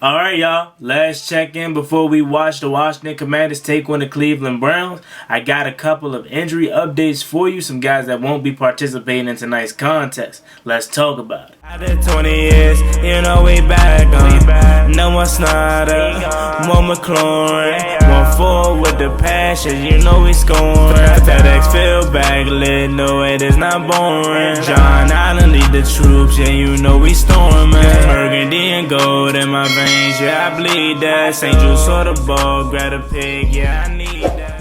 Alright, y'all. Last check-in before we watch the Washington Commanders take on the Cleveland Browns. I got a couple of injury updates for you. Some guys that won't be participating in tonight's contest. Let's talk about it. After 20 years, you know we back on. No more Snyder, more McLaurin. 1-4 with the passion, you know we scoring. FedEx field back lit, no it is not boring. John Allen lead the troops, yeah you know we storming. Burgundy and gold in my veins, yeah I bleed that. St. Jude saw the ball, grab a pig, yeah I need that.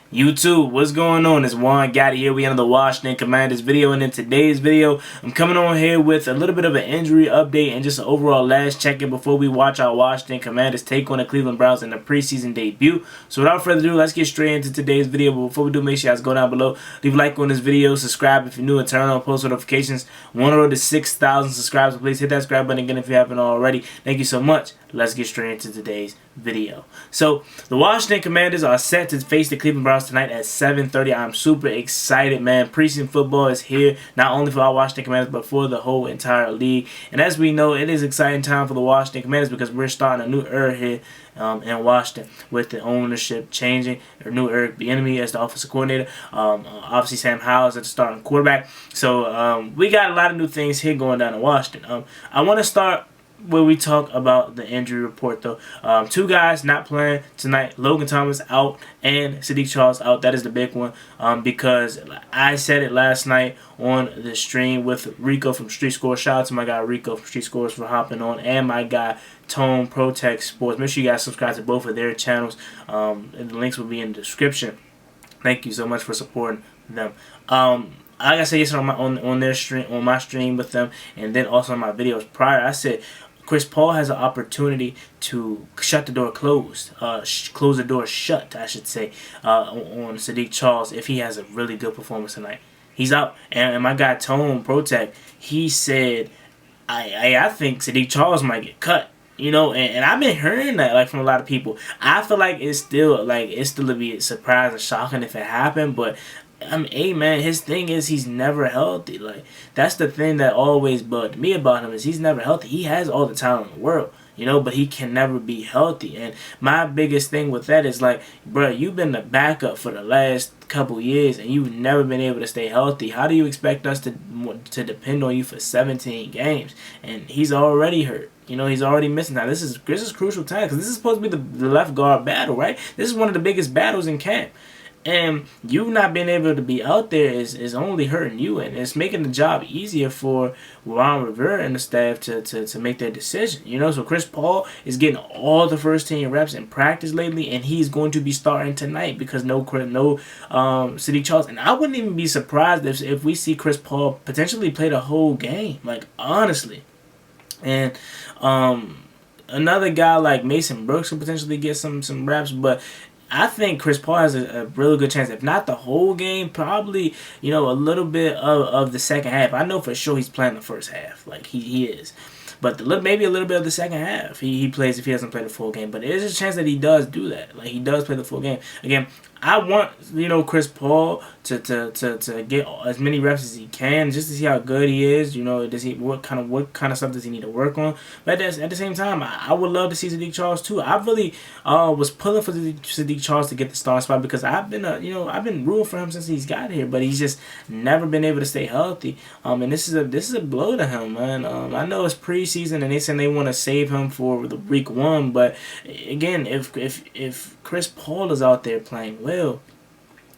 YouTube, what's going on? It's Juan Gotti here. We have the Washington Commanders video, and in today's video, I'm coming on here with a little bit of an injury update and just an overall last check-in before we watch our Washington Commanders take on the Cleveland Browns in the preseason debut. So without further ado, let's get straight into today's video. But before we do, make sure you guys go down below, leave a like on this video, subscribe if you're new, and turn on post notifications. Want to roll to 6,000 subscribers, so please hit that subscribe button again if you haven't already. Thank you so much. Let's get straight into today's video. So the Washington Commanders are set to face the Cleveland Browns tonight at 7:30. I'm super excited, man. Preseason football is here, not only for our Washington Commanders, but for the whole entire league. And as we know, it is exciting time for the Washington Commanders because we're starting a new era here in Washington with the ownership changing. A new Eric Bieniemy as the offensive coordinator. Obviously, Sam Howell as the starting quarterback. So we got a lot of new things here going down in Washington. I want to start where we talk about the injury report, though. Two guys not playing tonight. Logan Thomas out and Saahdiq Charles out. That is the big one because I said it last night on the stream with Rico from Street Scores. Shout out to my guy Rico from Street Scores for hopping on, and my guy Tone Protect Sports. Make sure you guys subscribe to both of their channels. And the links will be in the description. Thank you so much for supporting them. Like I said yesterday on their stream, on my stream with them, and then also on my videos prior, I said Chris Paul has an opportunity to shut the door closed, close the door shut, I should say, on Saahdiq Charles if he has a really good performance tonight. He's out, and my guy Tone Protect, he said, I think Saahdiq Charles might get cut. You know, and I've been hearing that like from a lot of people. I feel like it's still a bit surprising and shocking if it happened, but hey man, his thing is he's never healthy. Like that's the thing that always bugged me about him is he's never healthy. He has all the talent in the world, you know, but he can never be healthy. And my biggest thing with that is like, bro, you've been the backup for the last couple years and you've never been able to stay healthy. How do you expect us to depend on you for 17 games? And he's already hurt. You know, he's already missing. Now, this is crucial time because this is supposed to be the left guard battle, right? This is one of the biggest battles in camp. And you not being able to be out there is only hurting you, and it's making the job easier for Ron Rivera and the staff to make their decision. You know, so Chris Paul is getting all the first team reps in practice lately, and he's going to be starting tonight because no Saahdiq Charles. And I wouldn't even be surprised if we see Chris Paul potentially play the whole game. Like honestly, and another guy like Mason Brooks could potentially get some reps, but I think Chris Paul has a really good chance, if not the whole game, probably, you know, a little bit of the second half. I know for sure he's playing the first half, like he is. But maybe a little bit of the second half he plays if he doesn't play the full game. But there's a chance that he does do that. Like he does play the full game. Again, I want, you know, Chris Paul to get as many reps as he can just to see how good he is. You know, what kind of stuff does he need to work on? But at the same time, I would love to see Saahdiq Charles too. I really was pulling for Saahdiq Charles to get the starting spot because I've been rooting for him since he's got here, but he's just never been able to stay healthy. And this is a blow to him, man. I know it's preseason and they saying they want to save him for the week 1, but again, if Chris Paul is out there playing well,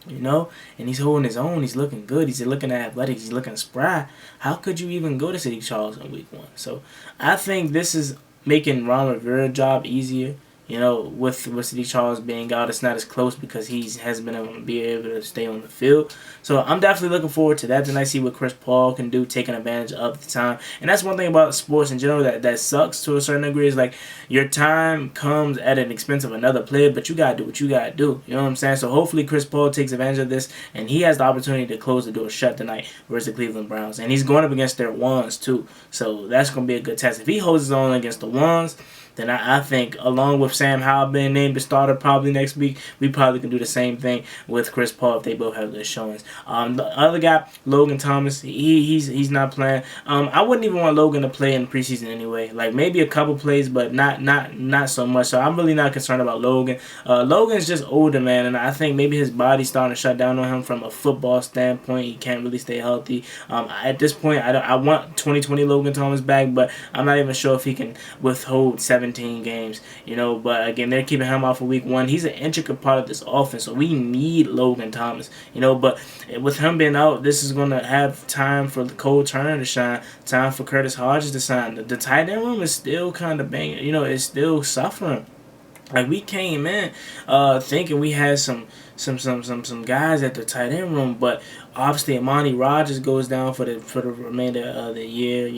you know, and he's holding his own, he's looking good, he's looking athletic, he's looking spry, how could you even go to Saahdiq Charles in week 1? So I think this is making Ron Rivera's job easier. You know, with Saahdiq Charles being out, it's not as close because he hasn't been able to stay on the field. So I'm definitely looking forward to that tonight. See what Chris Paul can do, taking advantage of the time. And that's one thing about sports in general that sucks to a certain degree is like your time comes at an expense of another player, but you gotta do what you gotta do. You know what I'm saying? So hopefully Chris Paul takes advantage of this and he has the opportunity to close the door shut tonight versus the Cleveland Browns. And he's going up against their ones too. So that's gonna be a good test. If he holds his own against the ones, then I think along with Sam Howell being named the starter probably next week, we probably can do the same thing with Chris Paul if they both have good showings. The other guy, Logan Thomas, he's not playing. I wouldn't even want Logan to play in the preseason anyway. Like maybe a couple plays, but not so much. So I'm really not concerned about Logan. Logan's just older, man, and I think maybe his body's starting to shut down on him from a football standpoint. He can't really stay healthy. At this point, I want 2020 Logan Thomas back, but I'm not even sure if he can withhold 17 games. But again, they're keeping him out for week 1. He's an intricate part of this offense, so we need Logan Thomas. But with him being out, this is going to have time for Cole Turner to shine, time for Curtis Hodges to shine. The tight end room is still kind of banging. It's still suffering. Like we came in thinking we had some guys at the tight end room, but obviously Amani Rogers goes down for the remainder of the year,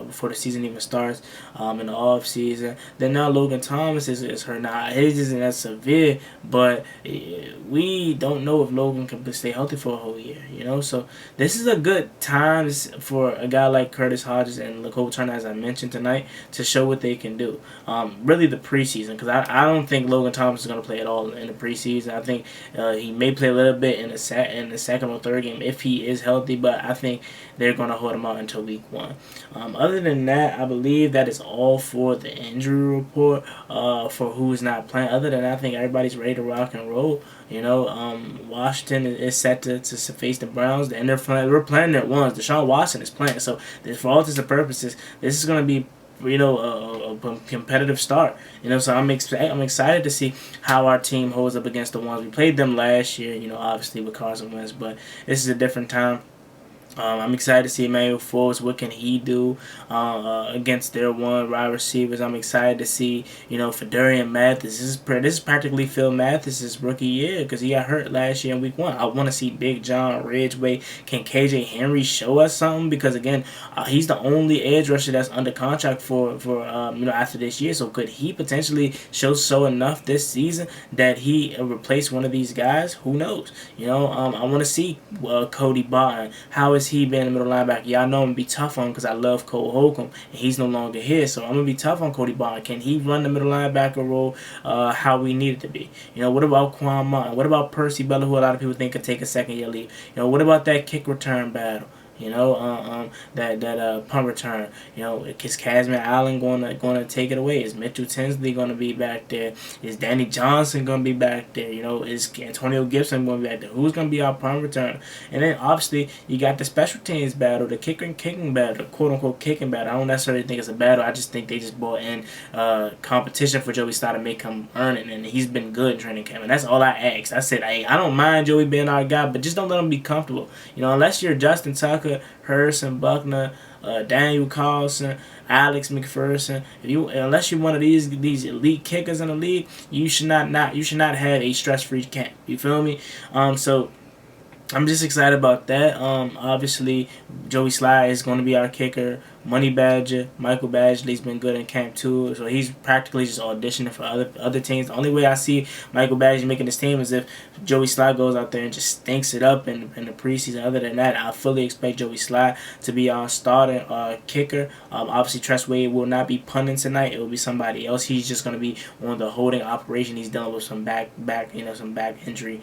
before the season even starts, in the off season. Then now Logan Thomas is hurt. Now his isn't as severe, but we don't know if Logan can stay healthy for a whole year, So this is a good time for a guy like Curtis Hodges and Cole Turner, as I mentioned tonight, to show what they can do. Really the preseason, because I don't think Logan Thomas is going to play at all in the preseason. I think he may play a little bit in the second or third game if he is healthy, but I think they're going to hold him out until week 1. Other than that, I believe that is all for the injury report for who's not playing. Other than that, I think everybody's ready to rock and roll. Washington is set to face the Browns, and we're playing at once. Deshaun Watson is playing, so for all intents and purposes, this is going to be a competitive start. So I'm excited to see how our team holds up against the ones we played them last year. Obviously with Carson Wentz, but this is a different time. I'm excited to see Emmanuel Forbes. What can he do against their wide receivers? I'm excited to see, Fedarian Mathis. This is practically Phil Mathis' rookie year because he got hurt last year in week 1. I want to see Big John Ridgeway. Can KJ Henry show us something? Because again, he's the only edge rusher that's under contract for after this year. So could he potentially show enough this season that he replace one of these guys? Who knows? I want to see Cody Barton. How is he being a middle linebacker? Y'all know I'm going to be tough on him because I love Cole Holcomb, and he's no longer here. So I'm going to be tough on Cody Barton. Can he run the middle linebacker role how we need it to be? What about Quan Martin? What about Percy Bella, who a lot of people think could take a second-year leave? What about that kick return battle? That punt return. Is Casman Allen going to take it away? Is Mitchell Tinsley going to be back there? Is Danny Johnson going to be back there? Is Antonio Gibson going to be back there? Who's going to be our punt return? And then obviously you got the special teams battle, the kicker and kicking battle, the quote unquote kicking battle. I don't necessarily think it's a battle. I just think they just brought in competition for Joey Slye to make him earn it, and he's been good in training camp. And that's all I asked. I said, hey, I don't mind Joey being our guy, but just don't let him be comfortable. Unless you're Justin Tucker, Harrison Buckner, Daniel Carlson, Alex McPherson. Unless you're one of these elite kickers in the league, you should not have a stress-free camp. You feel me? So I'm just excited about that. Obviously, Joey Slye is going to be our kicker. Money Badger, Michael Badgley's been good in camp too, so he's practically just auditioning for other teams. The only way I see Michael Badgley making this team is if Joey Slye goes out there and just stinks it up in the preseason. Other than that, I fully expect Joey Slye to be our starting kicker. Obviously, Tress Wade will not be punting tonight. It will be somebody else. He's just going to be on the holding operation. He's dealing with some back injury,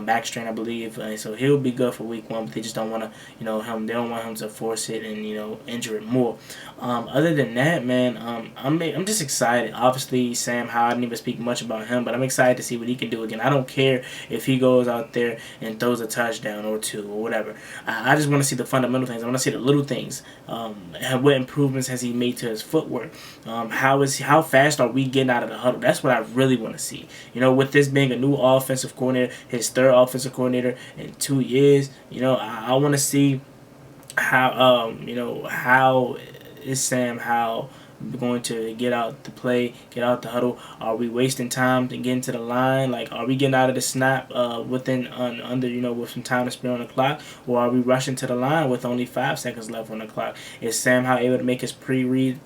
back strain, I believe. So he'll be good for week 1, but they just don't want to, him. They don't want him to force it and injure it more. Other than that, man, I'm just excited. Obviously, Sam Howell, I didn't even speak much about him, but I'm excited to see what he can do again. I don't care if he goes out there and throws a touchdown or 2 or whatever. I just want to see the fundamental things. I want to see the little things. What improvements has he made to his footwork? How fast are we getting out of the huddle? That's what I really want to see. With this being a new offensive coordinator, his 3rd offensive coordinator in 2 years, I want to see how is Sam Howell going to get out the play, get out the huddle? Are we wasting time to get into the line? Like, are we getting out of the snap with some time to spare on the clock, or are we rushing to the line with only 5 seconds left on the clock? Is Sam Howell able to make his pre-reads,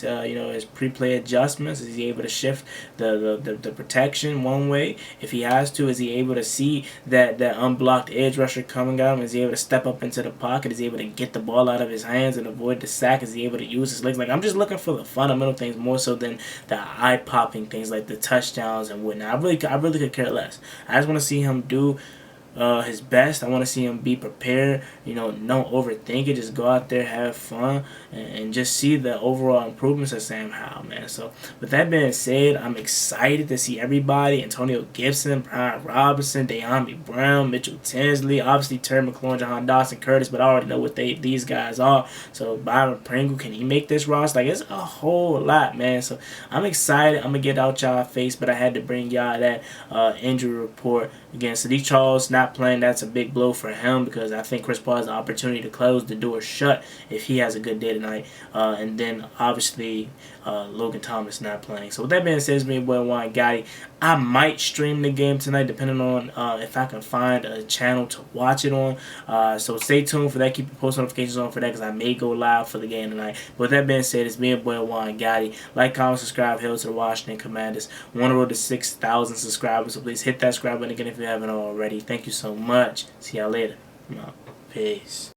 his pre-play adjustments? Is he able to shift the protection one way if he has to? Is he able to see that unblocked edge rusher coming at him? Is he able to step up into the pocket? Is he able to get the ball out of his hands and avoid the sack? Is he able to use his legs? Like, I'm just looking for the fundamental things more so than the eye-popping things like the touchdowns and whatnot. I really could care less. I just want to see him do his best. I want to see him be prepared. Don't overthink it. Just go out there, have fun, and just see the overall improvements of Sam Howell, man. So, with that being said, I'm excited to see everybody. Antonio Gibson, Brian Robinson, De'Ami Brown, Mitchell Tinsley, obviously Terry McLaurin, Jahan Dawson, Curtis, but I already know what these guys are. So, Byron Pringle, can he make this roster? Like, it's a whole lot, man. So, I'm excited. I'm going to get out y'all face, but I had to bring y'all that injury report. Again, Saahdiq Charles not playing, that's a big blow for him because I think Chris Paul has the opportunity to close the door shut if he has a good day tonight. And then, obviously, Logan Thomas not playing. So, with that being said, it's me, boy, Juan Gotti. I might stream the game tonight depending on if I can find a channel to watch it on. So, stay tuned for that. Keep your post notifications on for that because I may go live for the game tonight. But with that being said, it's me, boy, Juan Gotti. Like, comment, subscribe, hail to the Washington Commanders. On the road to 6,000 subscribers. So, please hit that subscribe button again if you haven't already. Thank you so much. See y'all later. Peace.